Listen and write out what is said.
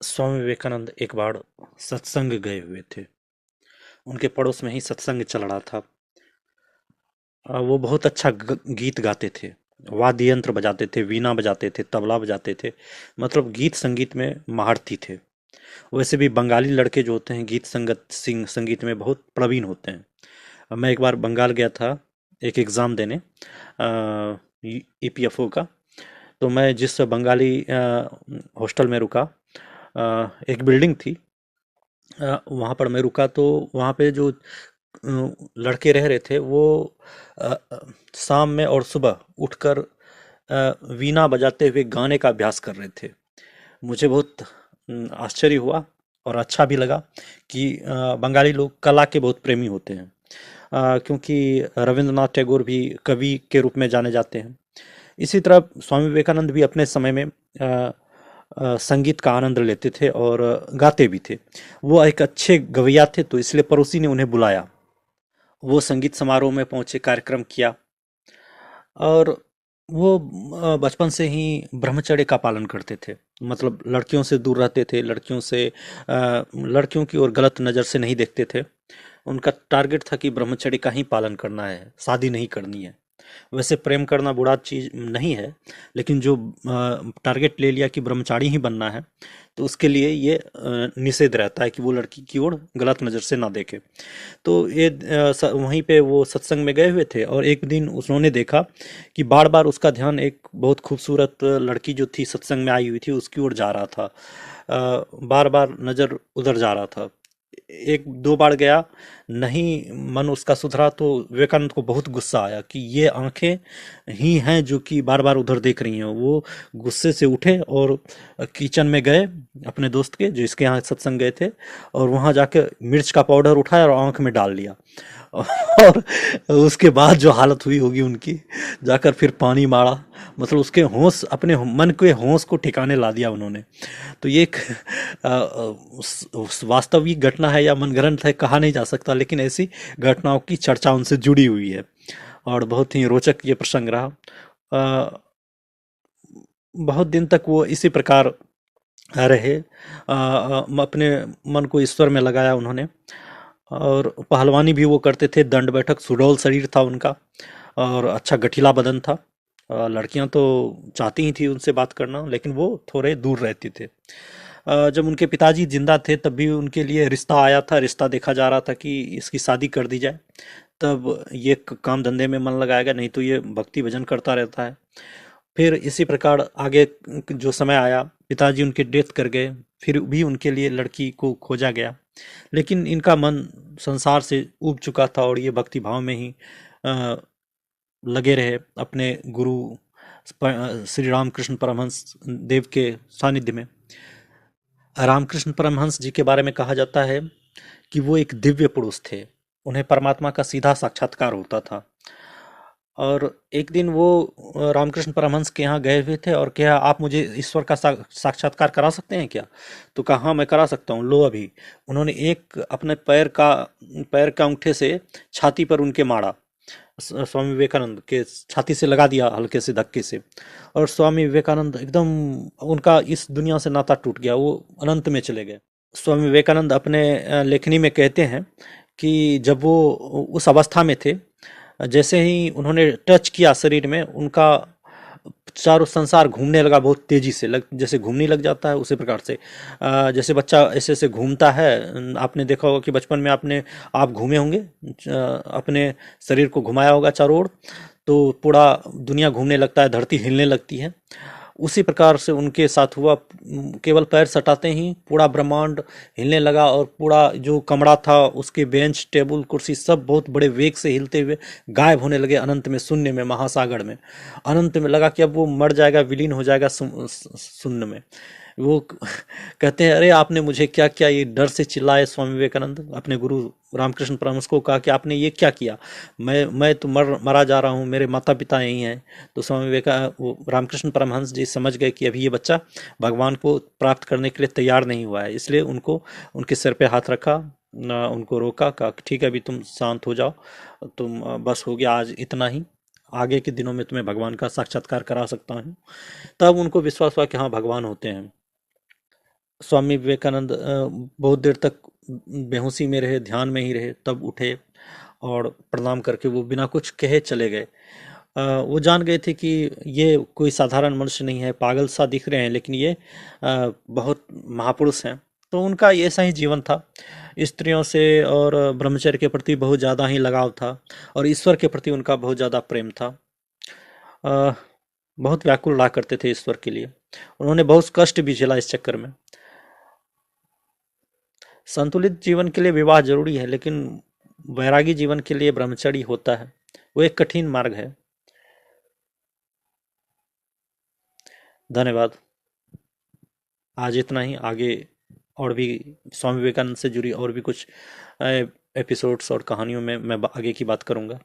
स्वामी विवेकानंद एक बार सत्संग गए हुए थे। उनके पड़ोस में ही सत्संग चल रहा था। वो बहुत अच्छा गीत गाते थे। वाद्य यंत्र बजाते थे, वीणा बजाते थे, तबला बजाते थे। मतलब गीत संगीत में महारथी थे। वैसे भी बंगाली लड़के जो होते हैं गीत संगीत में बहुत प्रवीण होते हैं। मैं एक बार बंगाल गया था एक एग्ज़ाम देने, ईपीएफओ का। तो मैं जिस बंगाली हॉस्टल में रुका, एक बिल्डिंग थी, वहाँ पर मैं रुका। तो वहाँ पे जो लड़के रह रहे थे वो अ, अ, शाम में और सुबह उठकर वीणा बजाते हुए गाने का अभ्यास कर रहे थे। मुझे बहुत आश्चर्य हुआ और अच्छा भी लगा कि बंगाली लोग कला के बहुत प्रेमी होते हैं। क्योंकि रविंद्रनाथ टैगोर भी कवि के रूप में जाने जाते हैं। इसी तरह स्वामी विवेकानंद भी अपने समय में संगीत का आनंद लेते थे और गाते भी थे। वो एक अच्छे गवैया थे, तो इसलिए पड़ोसी ने उन्हें बुलाया। वो संगीत समारोह में पहुंचे, कार्यक्रम किया। और वो बचपन से ही ब्रह्मचर्य का पालन करते थे। मतलब लड़कियों से दूर रहते थे, लड़कियों की ओर गलत नज़र से नहीं देखते थे। उनका टारगेट था कि ब्रह्मचर्य का ही पालन करना है, शादी नहीं करनी है। वैसे प्रेम करना बुरा चीज नहीं है, लेकिन जो टारगेट ले लिया कि ब्रह्मचारी ही बनना है, तो उसके लिए ये निषेध रहता है कि वो लड़की की ओर गलत नज़र से ना देखे। तो ये वहीं पे वो सत्संग में गए हुए थे और एक दिन उन्होंने देखा कि बार बार उसका ध्यान एक बहुत खूबसूरत लड़की जो थी सत्संग में आई हुई थी उसकी ओर जा रहा था। बार बार नज़र उधर जा रहा था। एक दो बार गया, नहीं मन उसका सुधरा, तो विवेकानंद को बहुत गुस्सा आया कि ये आंखें ही हैं जो कि बार बार उधर देख रही हैं। वो गुस्से से उठे और किचन में गए अपने दोस्त के, जो इसके यहाँ सत्संग गए थे, और वहां जाके मिर्च का पाउडर उठाया और आंख में डाल लिया। और उसके बाद जो हालत हुई होगी उनकी, जाकर फिर पानी मारा। मतलब उसके होश, अपने मन के होश को ठिकाने ला दिया उन्होंने। तो ये एक उस वास्तविक घटना है या मनगढ़ंत है कहा नहीं जा सकता, लेकिन ऐसी घटनाओं की चर्चा उनसे जुड़ी हुई है और बहुत ही रोचक ये प्रसंग रहा। बहुत दिन तक वो इसी प्रकार रहे। अपने मन को ईश्वर में लगाया उन्होंने। और पहलवानी भी वो करते थे, दंड बैठक, सुडौल शरीर था उनका और अच्छा गठीला बदन था। लड़कियां तो चाहती ही थी उनसे बात करना, लेकिन वो थोड़े दूर रहते थे। जब उनके पिताजी जिंदा थे तब भी उनके लिए रिश्ता आया था, रिश्ता देखा जा रहा था कि इसकी शादी कर दी जाए, तब ये काम धंधे में मन लगाएगा, नहीं तो ये भक्ति भजन करता रहता है। फिर इसी प्रकार आगे जो समय आया, पिताजी उनके डेथ कर गए, फिर भी उनके लिए लड़की को खोजा गया। लेकिन इनका मन संसार से ऊब चुका था और ये भक्ति भाव में ही अ, लगे रहे अपने गुरु श्री रामकृष्ण परमहंस देव के सानिध्य में। रामकृष्ण परमहंस जी के बारे में कहा जाता है कि वो एक दिव्य पुरुष थे। उन्हें परमात्मा का सीधा साक्षात्कार होता था। और एक दिन वो रामकृष्ण परमहंस के यहाँ गए हुए थे और कहा, आप मुझे ईश्वर का साक्षात्कार करा सकते हैं क्या? तो कहा, हाँ मैं करा सकता हूँ, लो अभी। उन्होंने एक अपने पैर का अंगूठे से छाती पर उनके मारा, स्वामी विवेकानंद के छाती से लगा दिया हल्के से धक्के से। और स्वामी विवेकानंद एकदम, उनका इस दुनिया से नाता टूट गया, वो अनंत में चले गए। स्वामी विवेकानंद अपने लेखनी में कहते हैं कि जब वो उस अवस्था में थे, जैसे ही उन्होंने टच किया शरीर में, उनका चारों संसार घूमने लगा बहुत तेजी से, जैसे घूमने लग जाता है उसी प्रकार से। जैसे बच्चा ऐसे ऐसे घूमता है। आपने देखा होगा कि बचपन में आप घूमे होंगे, अपने शरीर को घुमाया होगा चारों ओर, तो पूरा दुनिया घूमने लगता है, धरती हिलने लगती है। उसी प्रकार से उनके साथ हुआ। केवल पैर सटाते ही पूरा ब्रह्मांड हिलने लगा और पूरा जो कमरा था, उसके बेंच टेबल कुर्सी सब बहुत बड़े वेग से हिलते हुए गायब होने लगे अनंत में, शून्य में, महासागर में। अनंत में लगा कि अब वो मर जाएगा, विलीन हो जाएगा शून्य में। वो कहते हैं, अरे आपने मुझे क्या किया? ये डर से चिल्लाए स्वामी विवेकानंद अपने गुरु रामकृष्ण परमहंस को, कहा कि आपने ये क्या किया? मैं तो मरा जा रहा हूँ, मेरे माता पिता यही हैं। तो स्वामी वो रामकृष्ण परमहंस जी समझ गए कि अभी ये बच्चा भगवान को प्राप्त करने के लिए तैयार नहीं हुआ है, इसलिए उनको उनके सिर पे हाथ रखा, उनको रोका, कहा कि ठीक है अभी तुम शांत हो जाओ, तुम बस हो गया आज इतना ही, आगे के दिनों में तुम्हें भगवान का साक्षात्कार करा सकता हूँ। तब उनको विश्वास हुआ कि हाँ भगवान होते हैं। स्वामी विवेकानंद बहुत देर तक बेहोशी में रहे, ध्यान में ही रहे, तब उठे और प्रणाम करके वो बिना कुछ कहे चले गए। वो जान गए थे कि ये कोई साधारण मनुष्य नहीं है, पागल सा दिख रहे हैं लेकिन ये बहुत महापुरुष हैं। तो उनका ये ऐसा ही जीवन था, स्त्रियों से और ब्रह्मचर्य के प्रति बहुत ज़्यादा ही लगाव था, और ईश्वर के प्रति उनका बहुत ज़्यादा प्रेम था। अ, बहुत व्याकुल रहा करते थे ईश्वर के लिए। उन्होंने बहुत कष्ट भी झेला इस चक्कर में। संतुलित जीवन के लिए विवाह जरूरी है, लेकिन वैरागी जीवन के लिए ब्रह्मचर्य होता है। वो एक कठिन मार्ग है। धन्यवाद। आज इतना ही। आगे और भी स्वामी विवेकानंद से जुड़ी और भी कुछ एपिसोड्स और कहानियों में मैं आगे की बात करूंगा।